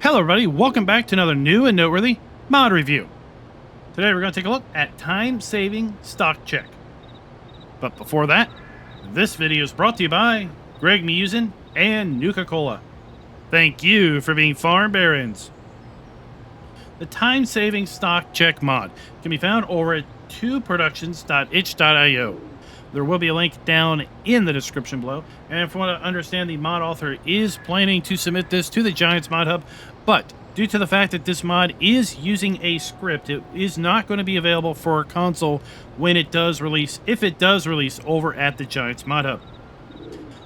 Hello everybody, welcome back to another new and noteworthy mod review. Today we're going to take a look at time-saving stock check. But before that, this video is brought to you by Greg Musin and Nuka-Cola. Thank you for being farm barons. The time-saving stock check mod can be found over at 2productions.itch.io. There will be a link down in the description below. And if you want to understand, the mod author is planning to submit this to the Giants Mod Hub, but due to the fact that this mod is using a script, it is not going to be available for console when it does release, if it does release over at the Giants Mod Hub.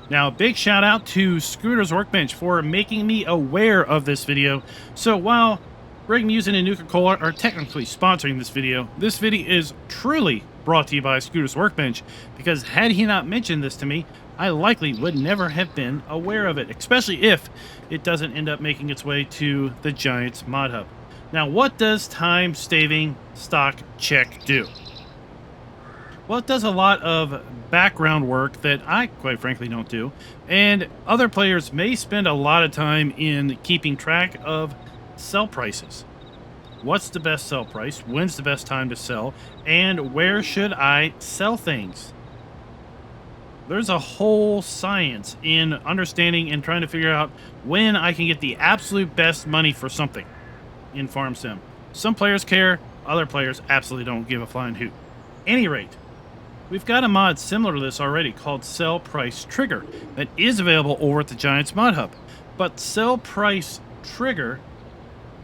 Now, big shout out to Scooter's Workbench for making me aware of this video. So while Greg Musin and Nuka-Cola are technically sponsoring this video is truly brought to you by Scooter's Workbench, because had he not mentioned this to me, I likely would never have been aware of it, especially if it doesn't end up making its way to the Giants Mod Hub. Now, what does time-saving stock check do? Well, it does a lot of background work that I, quite frankly, don't do, and other players may spend a lot of time in keeping track of sell prices. What's the best sell price? When's the best time to sell? And where should I sell things? There's a whole science in understanding and trying to figure out when I can get the absolute best money for something in Farm Sim. Some players care, other players absolutely don't give a flying hoot. Any rate, we've got a mod similar to this already called Sell Price Trigger that is available over at the Giants Mod Hub. But Sell Price Trigger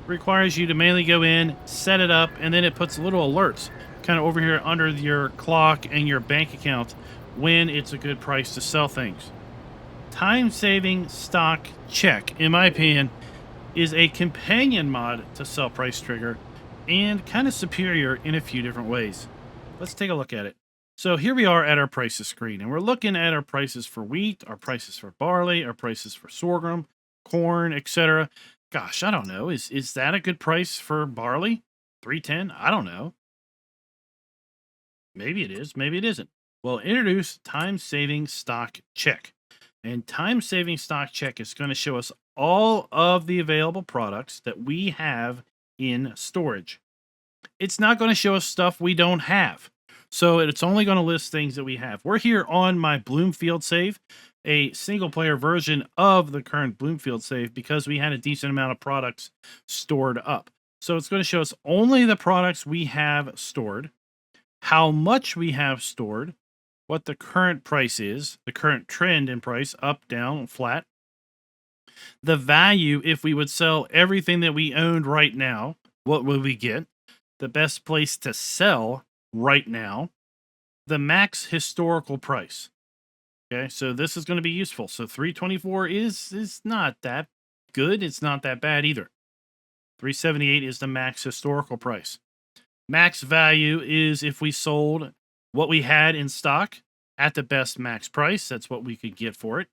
requires you to manually go in, set it up, and then it puts little alerts kind of over here under your clock and your bank account when it's a good price to sell things. Time-saving stock check, in my opinion, is a companion mod to Sell Price Trigger and kind of superior in a few different ways. Let's take a look at it. So here we are at our prices screen, and we're looking at our prices for wheat, our prices for barley, our prices for sorghum, corn, etc. Gosh, I don't know. Is that a good price for barley? 310? I don't know. Maybe it is. Maybe it isn't. Well, introduce time-saving stock check. And time-saving stock check is going to show us all of the available products that we have in storage. It's not going to show us stuff we don't have. So it's only going to list things that we have. We're here on my Bloomfield save, a single-player version of the current Bloomfield save, because we had a decent amount of products stored up. So it's going to show us only the products we have stored, how much we have stored, what the current price is, the current trend in price, up, down, flat, the value if we would sell everything that we owned right now, what would we get, the best place to sell right now, the max historical price. Okay, so this is going to be useful. So 324 is not that good. It's not that bad either. 378 is the max historical price. Max value is if we sold what we had in stock at the best max price. That's what we could get for it.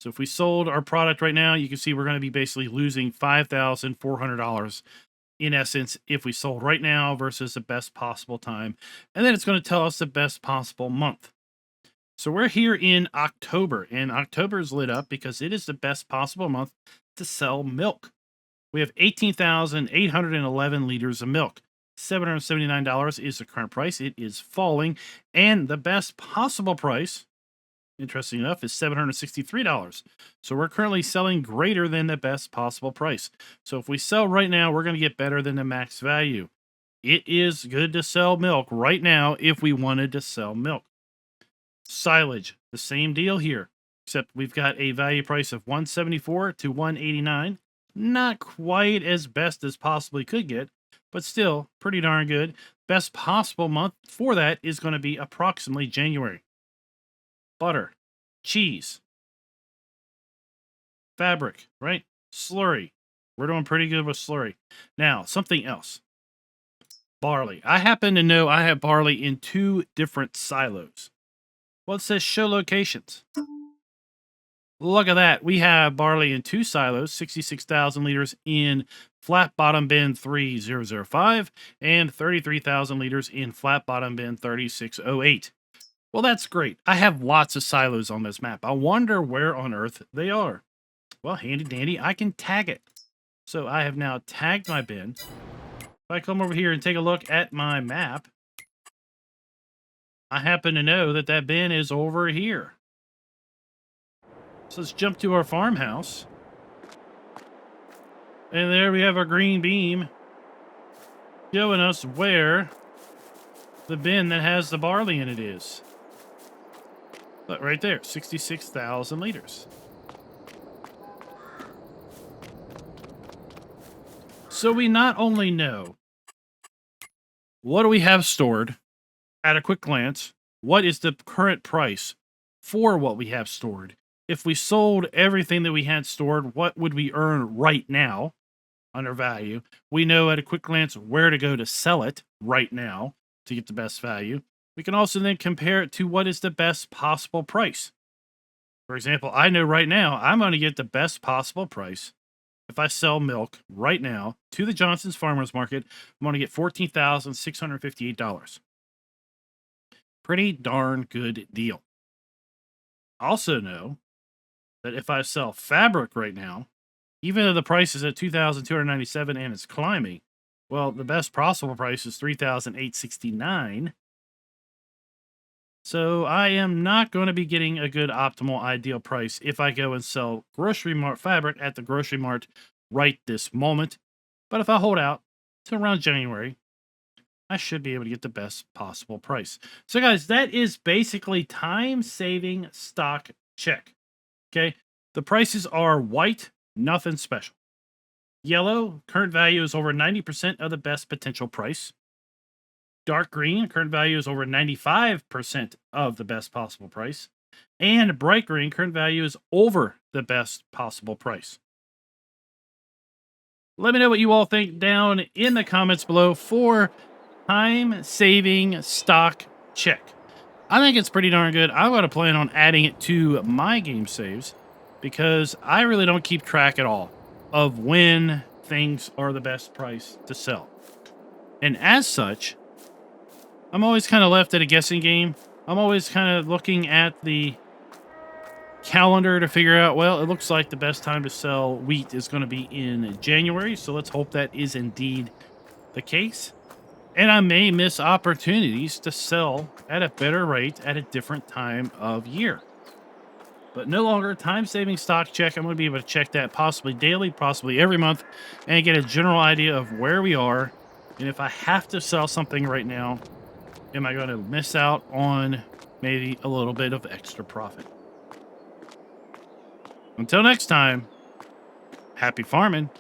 So if we sold our product right now, you can see we're going to be basically losing $5,400 in essence if we sold right now versus the best possible time. And then it's going to tell us the best possible month. So we're here in October, and October is lit up because it is the best possible month to sell milk. We have 18,811 liters of milk. $779 is the current price. It is falling, and the best possible price, interesting enough, is $763. So we're currently selling greater than the best possible price. So if we sell right now, we're going to get better than the max value. It is good to sell milk right now if we wanted to sell milk. Silage, the same deal here, except we've got a value price of $174 to $189. Not quite as best as possibly could get, but still pretty darn good. Best possible month for that is going to be approximately January. Butter, cheese, fabric, right? Slurry. We're doing pretty good with slurry. Now, something else. Barley. I happen to know I have barley in 2 different silos. Well, it says show locations. Look at that. We have barley in 2 silos, 66,000 liters in flat bottom bin 3005 and 33,000 liters in flat bottom bin 3608. Well, that's great. I have lots of silos on this map. I wonder where on earth they are. Well, handy dandy, I can tag it. So I have now tagged my bin. If I come over here and take a look at my map, I happen to know that that bin is over here. So let's jump to our farmhouse. And there we have our green beam showing us where the bin that has the barley in it is. But right there, 66,000 liters. So we not only know what do we have stored at a quick glance, what is the current price for what we have stored? If we sold everything that we had stored, what would we earn right now under value? We know at a quick glance where to go to sell it right now to get the best value. We can also then compare it to what is the best possible price. For example, I know right now I'm going to get the best possible price. If I sell milk right now to the Johnson's Farmers Market, I'm going to get $14,658. Pretty darn good deal. Also know that if I sell fabric right now, even though the price is at $2,297 and it's climbing, well, the best possible price is $3,869. So I am not going to be getting a good optimal ideal price if I go and sell grocery mart fabric at the grocery mart right this moment. But if I hold out to around January, I should be able to get the best possible price. So guys, that is basically time-saving stock check. Okay, the prices are white, nothing special. Yellow, current value is over 90% of the best potential price. Dark green, current value is over 95% of the best possible price. And bright green, current value is over the best possible price. Let me know what you all think down in the comments below for time-saving stock check. I think it's pretty darn good. I'm going to plan on adding it to my game saves because I really don't keep track at all of when things are the best price to sell. And as such, I'm always kind of left at a guessing game. I'm always kind of looking at the calendar to figure out, well, it looks like the best time to sell wheat is going to be in January. So let's hope that is indeed the case. And I may miss opportunities to sell at a better rate at a different time of year. But no longer time-saving stock check. I'm going to be able to check that possibly daily, possibly every month, and get a general idea of where we are. And if I have to sell something right now, am I going to miss out on maybe a little bit of extra profit? Until next time, happy farming.